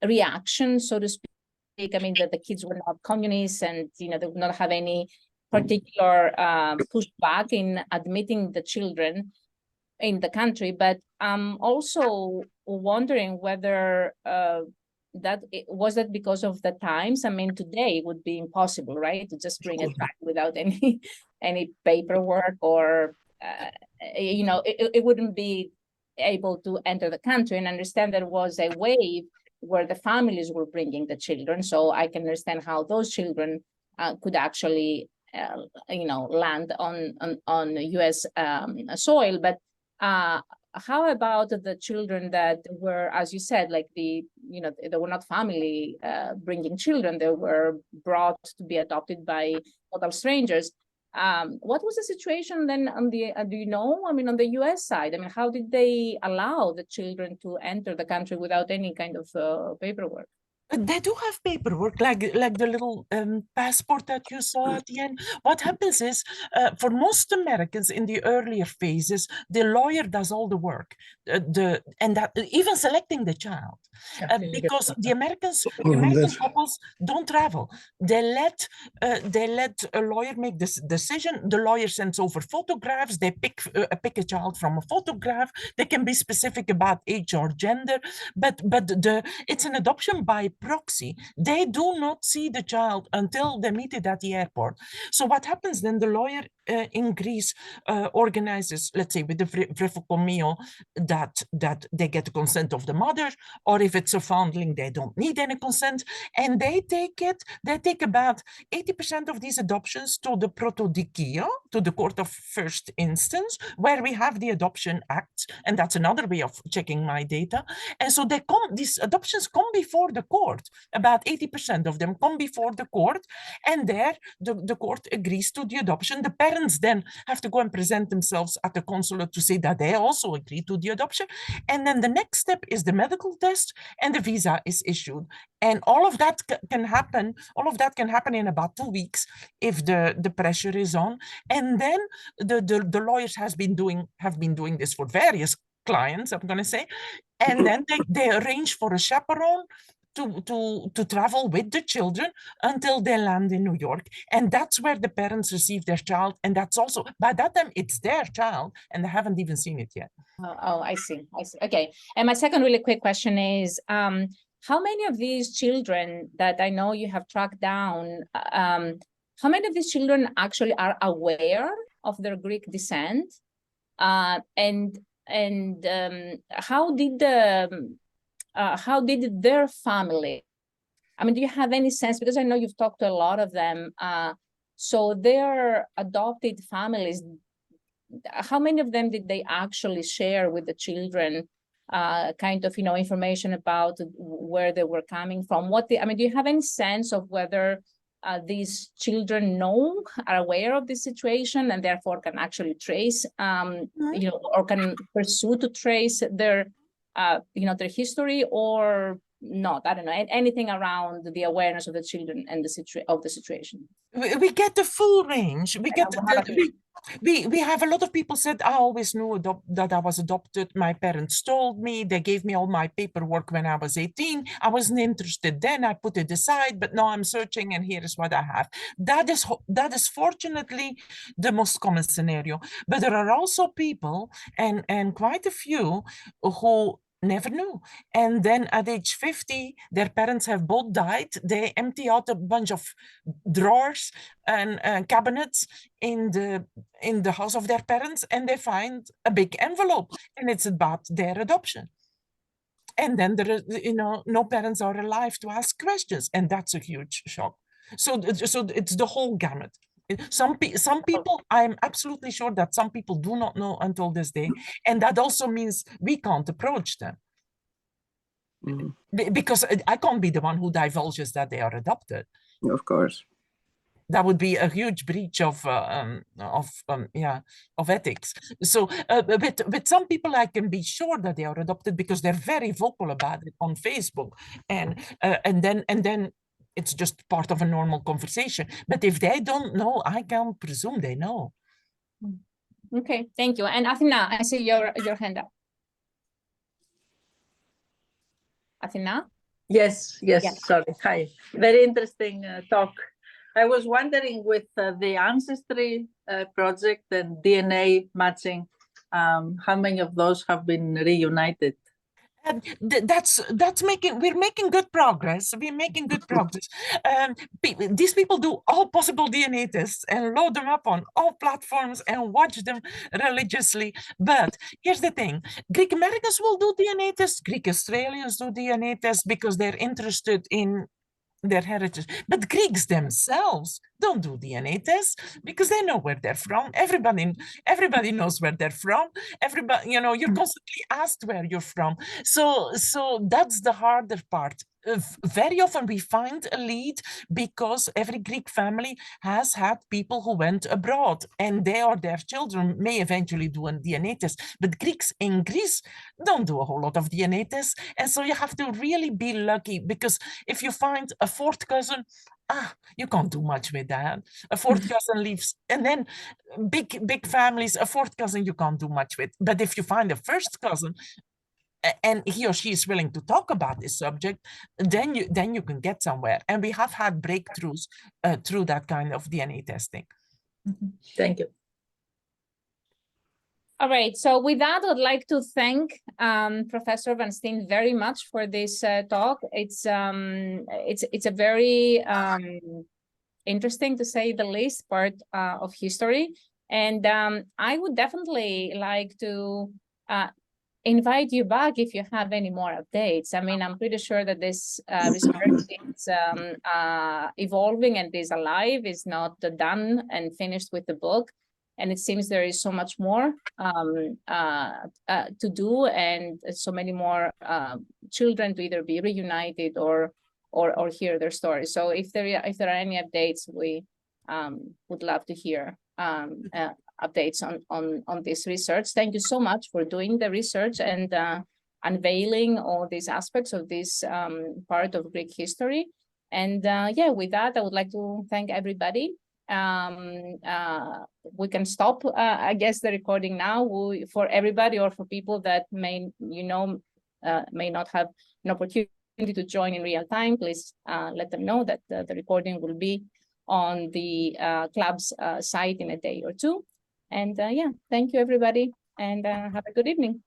reaction, so to speak. I mean, that the kids were not communists, and they would not have any particular pushback in admitting the children in the country. But I'm also wondering whether was that because of the times. I mean, today it would be impossible, right, to just bring it back without any paperwork, or it wouldn't be able to enter the country. And understand there was a wave where the families were bringing the children, so I can understand how those children could actually, land on U.S. Soil. But how about the children that were, as you said, like they were not family bringing children; they were brought to be adopted by total strangers. What was the situation then on the, do you know, I mean, on the US side? I mean, how did they allow the children to enter the country without any kind of paperwork? They do have paperwork, like the little passport that you saw at the end. What happens is, for most Americans in the earlier phases, the lawyer does all the work, and that even selecting the child, because the American couples don't travel. They let a lawyer make this decision. The lawyer sends over photographs. They pick a child from a photograph. They can be specific about age or gender, but it's an adoption by proxy. They do not see the child until they meet it at the airport. So what happens then? The lawyer in Greece organizes, let's say, with the Vrefocomio, that they get the consent of the mother, or if it's a foundling, they don't need any consent, and they take about 80% of these adoptions to the protodikia, to the court of first instance, where we have the Adoption Act, and that's another way of checking my data. And so these adoptions come before the court. About 80% of them come before the court, and there the court agrees to the adoption. The parents then have to go and present themselves at the consulate to say that they also agree to the adoption. And then the next step is the medical test, and the visa is issued. And all of that can happen. All of that can happen in about 2 weeks if the pressure is on. And then the lawyers have been doing this for various clients, I'm going to say, and then they arrange for a chaperone to travel with the children until they land in New York. And that's where the parents receive their child. And that's also, by that time, it's their child, and they haven't even seen it yet. Oh, I see. Okay. And my second really quick question is, how many of these children that I know you have tracked down, how many of these children actually are aware of their Greek descent? And how did their family, I mean, do you have any sense, because I know you've talked to a lot of them, so their adopted families, how many of them did they actually share with the children kind of, information about where they were coming from? I mean, do you have any sense of whether these children are aware of the situation, and therefore can actually trace, or can pursue to trace their their history, or not? I don't know, anything around the awareness of the children and the situation. We get the full range. We have a lot of people said, I always knew that I was adopted. My parents told me. They gave me all my paperwork when I was 18. I wasn't interested then. I put it aside, but now I'm searching, and here is what I have. That is fortunately the most common scenario. But there are also people, and quite a few, who never knew. And then at age 50, their parents have both died. They empty out a bunch of drawers and cabinets in the house of their parents, and they find a big envelope, and it's about their adoption. And then there is, no parents are alive to ask questions, and that's a huge shock. So it's the whole gamut. Some people, I'm absolutely sure that some people do not know until this day, and that also means we can't approach them. Because I can't be the one who divulges that they are adopted. Of course. that would be a huge breach of ethics. So, but some people, I can be sure that they are adopted because they're very vocal about it on Facebook, and then it's just part of a normal conversation. But if they don't know, I can presume they know. Okay, thank you. And Athena, I see your hand up. Athena? Yes, Yeah. sorry. Hi. Very interesting talk. I was wondering with the Ancestry project and DNA matching, how many of those have been reunited? And we're making good progress. We're making good progress. These people do all possible DNA tests and load them up on all platforms and watch them religiously. But here's the thing: Greek Americans will do DNA tests. Greek Australians do DNA tests because they're interested in their heritage. But Greeks themselves don't do DNA tests because they know where they're from. Everybody knows where they're from. Everybody, you're constantly asked where you're from. So that's the harder part. Very often we find a lead because every Greek family has had people who went abroad, and they or their children may eventually do a DNA test. But Greeks in Greece don't do a whole lot of DNA tests. And so you have to really be lucky, because if you find a fourth cousin, you can't do much with that. A fourth cousin leaves, and then big families, a fourth cousin you can't do much with. But if you find a first cousin, and he or she is willing to talk about this subject, then you can get somewhere. And we have had breakthroughs through that kind of DNA testing. Thank you. All right, so with that, I'd like to thank Professor Van Steen very much for this talk. It's a very interesting, to say the least, part of history. And I would definitely like to invite you back if you have any more updates. I mean, I'm pretty sure that this research is evolving and is alive, is not done and finished with the book. And it seems there is so much more to do, and so many more children to either be reunited or hear their stories. So if there are any updates, we would love to hear updates on this research. Thank you so much for doing the research and unveiling all these aspects of this part of Greek history. And yeah, with that, I would like to thank everybody. We can stop, I guess, the recording now. For everybody, or for people that may not have an opportunity to join in real time, please let them know that the recording will be on the club's site in a day or two. And yeah, thank you, everybody, and have a good evening.